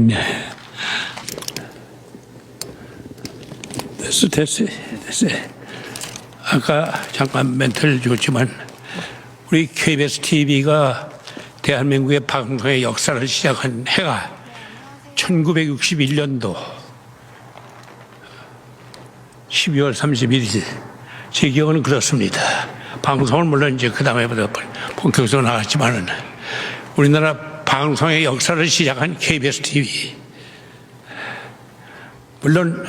네. 됐어요. 아까 잠깐 멘트를 줬지만 우리 KBS TV가 대한민국의 방송의 역사를 시작한 해가 1961년도 12월 31일. 제 기억은 그렇습니다. 방송은 물론 이제 그 다음에부터 본격적으로 나갔지만은 우리나라 방송의 역사를 시작한 KBS TV. 물론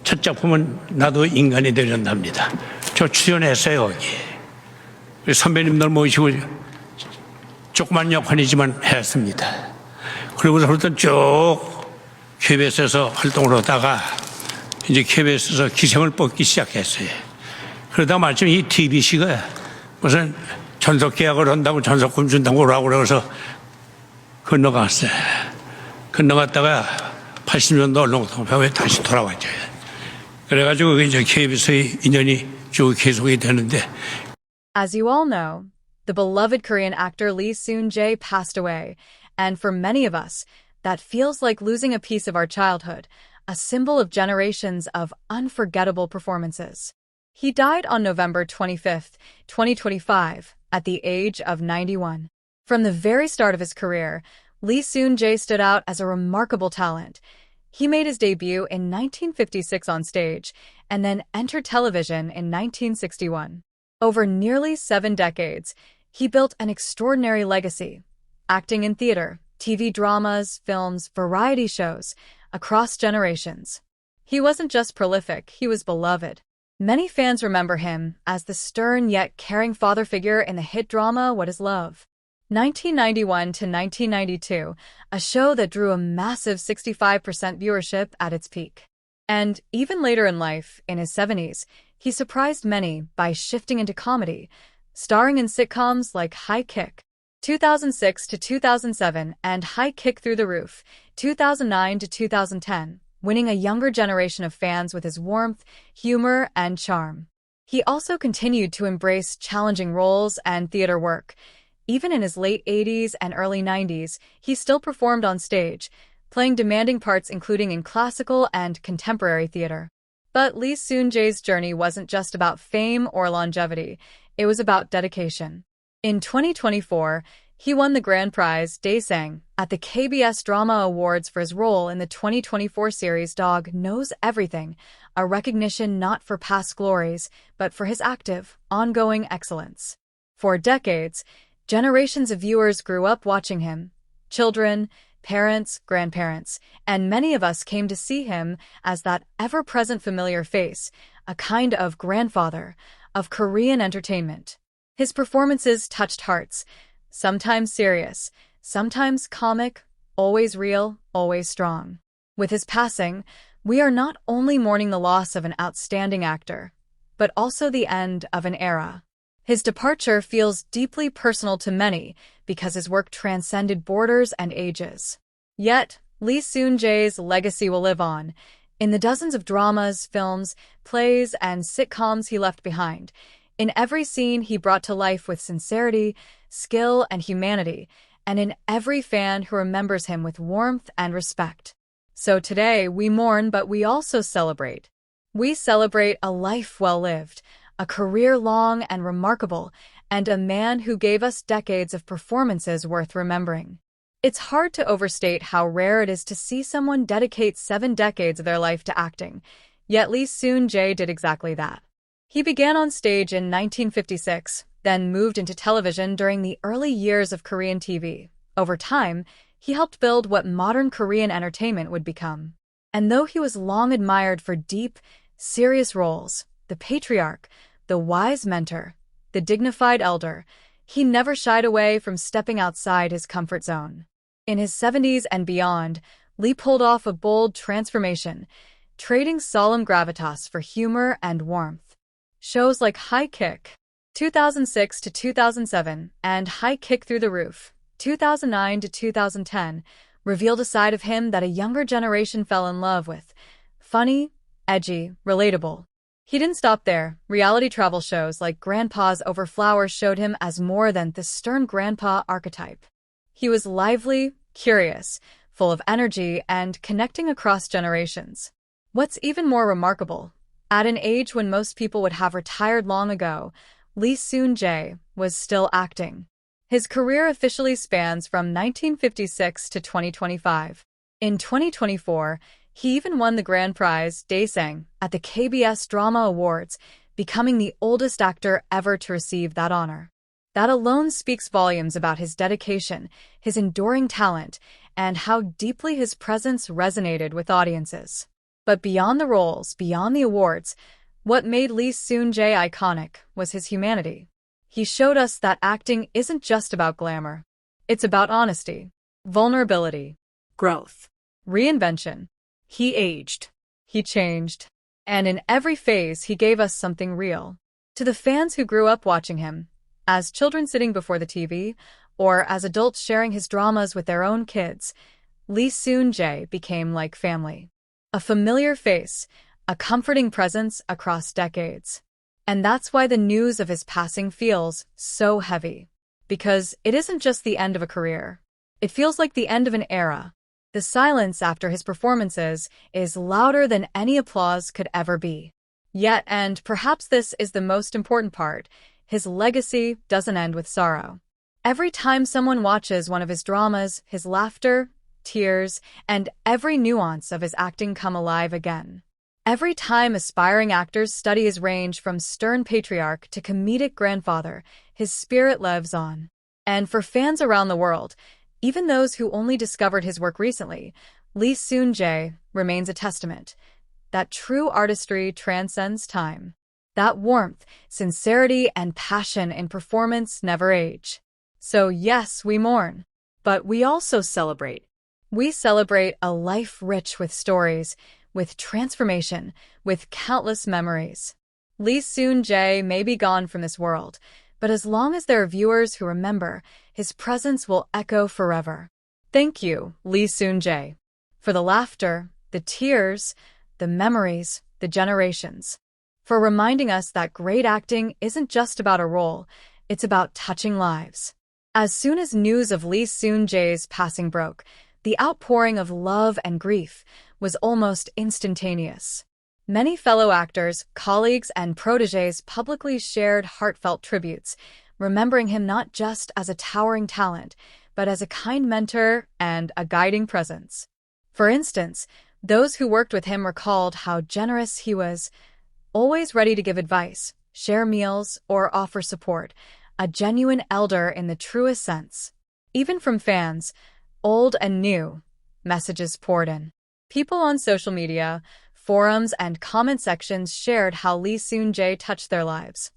첫 작품은 나도 인간이 되련답니다. 저 출연했어요, 여기. 우리 선배님들 모시고 조그만 역할이지만 했습니다. 그러고서부터 쭉 KBS에서 활동을 하다가 이제 KBS에서 기생을 뽑기 시작했어요. 그러다 마침 이 TBC가 무슨 전속 계약을 한다고 전속금 준다고 오라고 그래서 건너갔어요. 건너갔다가 80년도 언론통합에 다시 돌아왔죠. 그래가지고 이제 KBS의 인연이 쭉 계속이 되는데. As you all know, the beloved Korean actor Lee Soon-jae passed away, and for many of us, that feels like losing a piece of our childhood, a symbol of generations of unforgettable performances. He died on November 25th, 2025, at the age of 91. From the very start of his career, Lee Soon-jae stood out as a remarkable talent. He made his debut in 1956 on stage, and then entered television in 1961. Over nearly 7 decades, he built an extraordinary legacy, acting in theater, TV dramas, films, variety shows, across generations. He wasn't just prolific, he was beloved. Many fans remember him as the stern yet caring father figure in the hit drama What Is Love? 1991 to 1992, a show that drew a massive 65% viewership at its peak. And even later in life, in his 70s, he surprised many by shifting into comedy, starring in sitcoms like High Kick, 2006 to 2007, and High Kick Through the Roof, 2009 to 2010, winning a younger generation of fans with his warmth, humor, and charm. He also continued to embrace challenging roles and theater work. Even in his late 80s and early 90s, he still performed on stage, playing demanding parts including in classical and contemporary theater. But Lee Soon-jae's journey wasn't just about fame or longevity, it was about dedication. In 2024, he won the grand prize Daesang at the KBS Drama Awards for his role in the 2024 series Dog Knows Everything, a recognition not for past glories, but for his active, ongoing excellence. For decades, generations of viewers grew up watching him. Children, parents, grandparents, and many of us came to see him as that ever-present familiar face, a kind of grandfather of Korean entertainment. His performances touched hearts, sometimes serious, sometimes comic, always real, always strong. With his passing, we are not only mourning the loss of an outstanding actor, but also the end of an era. His departure feels deeply personal to many because his work transcended borders and ages. Yet, Lee Soon-jae's legacy will live on in the dozens of dramas, films, plays, and sitcoms he left behind. In every scene he brought to life with sincerity, skill, and humanity, and in every fan who remembers him with warmth and respect. So today, we mourn, but we also celebrate. We celebrate a life well lived, a career long and remarkable, and a man who gave us decades of performances worth remembering. It's hard to overstate how rare it is to see someone dedicate 7 decades of their life to acting, yet Lee Soon-jae did exactly that. He began on stage in 1956, then moved into television during the early years of Korean TV. Over time, he helped build what modern Korean entertainment would become. And though he was long admired for deep, serious roles, the patriarch, the wise mentor, the dignified elder, he never shied away from stepping outside his comfort zone. In his 70s and beyond, Lee pulled off a bold transformation, trading solemn gravitas for humor and warmth. Shows like High Kick, 2006 to 2007, and High Kick Through the Roof, 2009 to 2010, revealed a side of him that a younger generation fell in love with. Funny, edgy, relatable. He didn't stop there. Reality travel shows like Grandpa's Over Flowers showed him as more than the stern grandpa archetype. He was lively, curious, full of energy and connecting across generations. What's even more remarkable, at an age when most people would have retired long ago, Lee Soon-jae was still acting. His career officially spans from 1956 to 2025. In 2024, he even won the grand prize Daesang at the KBS Drama Awards, becoming the oldest actor ever to receive that honor. That alone speaks volumes about his dedication, his enduring talent, and how deeply his presence resonated with audiences. But beyond the roles, beyond the awards, what made Lee Soon-jae iconic was his humanity. He showed us that acting isn't just about glamour. It's about honesty, vulnerability, growth, reinvention. He aged. He changed. And in every phase, he gave us something real. To the fans who grew up watching him, as children sitting before the TV, or as adults sharing his dramas with their own kids, Lee Soon-jae became like family. A familiar face, a comforting presence across decades. And that's why the news of his passing feels so heavy. Because it isn't just the end of a career. It feels like the end of an era. The silence after his performances is louder than any applause could ever be. Yet, and perhaps this is the most important part, his legacy doesn't end with sorrow. Every time someone watches one of his dramas, his laughter, tears, and every nuance of his acting come alive again. Every time aspiring actors study his range from stern patriarch to comedic grandfather, his spirit lives on. And for fans around the world, even those who only discovered his work recently, Lee Soon-jae remains a testament that true artistry transcends time. That warmth, sincerity, and passion in performance never age. So yes, we mourn, but we also celebrate. We celebrate a life rich with stories, with transformation, with countless memories. Lee Soon-jae may be gone from this world, but as long as there are viewers who remember, his presence will echo forever. Thank you, Lee Soon-jae, for the laughter, the tears, the memories, the generations. For reminding us that great acting isn't just about a role, it's about touching lives. As soon as news of Lee Soon-jae's passing broke, the outpouring of love and grief was almost instantaneous. Many fellow actors, colleagues, and protégés publicly shared heartfelt tributes, remembering him not just as a towering talent, but as a kind mentor and a guiding presence. For instance, those who worked with him recalled how generous he was, always ready to give advice, share meals, or offer support, a genuine elder in the truest sense. Even from fans, old and new, messages poured in. People on social media, forums, and comment sections shared how Lee Soon-jae touched their lives.